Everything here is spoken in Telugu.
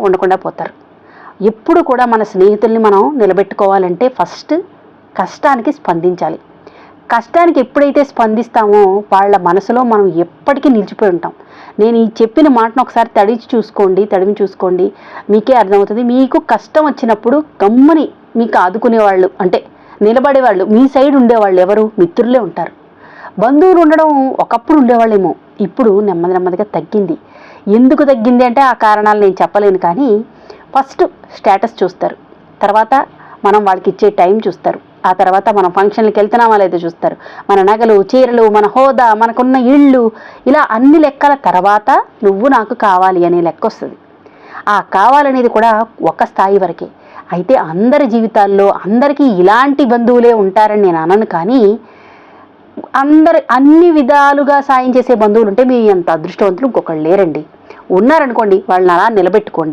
ఉండకుండా పోతారు. ఎప్పుడు కూడా మన స్నేహితుల్ని మనం నిలబెట్టుకోవాలంటే ఫస్ట్ కష్టానికి స్పందించాలి. కష్టానికి ఎప్పుడైతే స్పందిస్తామో వాళ్ళ మనసులో మనం ఎప్పటికీ నిలిచిపోయి ఉంటాం. నేను ఈ చెప్పిన మాటను ఒకసారి తడిమి చూసుకోండి, మీకే అర్థమవుతుంది. మీకు కష్టం వచ్చినప్పుడు గమ్ముని మీకు ఆదుకునేవాళ్ళు అంటే నిలబడేవాళ్ళు మీ సైడ్ ఉండేవాళ్ళు ఎవరు? మిత్రులే ఉంటారు. బంధువులు ఉండడం ఒకప్పుడు ఉండేవాళ్ళేమో, ఇప్పుడు నెమ్మదిగా తగ్గింది. ఎందుకు తగ్గింది అంటే ఆ కారణాలు నేను చెప్పలేను, కానీ ఫస్ట్ స్టేటస్ చూస్తారు, తర్వాత మనం వాళ్ళకి ఇచ్చే టైం చూస్తారు, ఆ తర్వాత మనం ఫంక్షన్లకు వెళ్తున్నామా లేదో చూస్తారు, మన నగలు, చీరలు, మన హోదా, మనకున్న ఇళ్ళు, ఇలా అన్ని లెక్కల తర్వాత నువ్వు నాకు కావాలి అనే లెక్క వస్తుంది. ఆ కావాలనేది కూడా ఒక స్థాయి వరకే. అయితే అందరి జీవితాల్లో అందరికీ ఇలాంటి బంధువులే ఉంటారని నేను అనను, కానీ అన్ని విధాలుగా సాయం చేసే బంధువులు ఉంటే మీ అంత అదృష్టవంతులు ఇంకొకళ్ళు లేరండి. ఉన్నారనుకోండి, వాళ్ళని అలా నిలబెట్టుకోండి.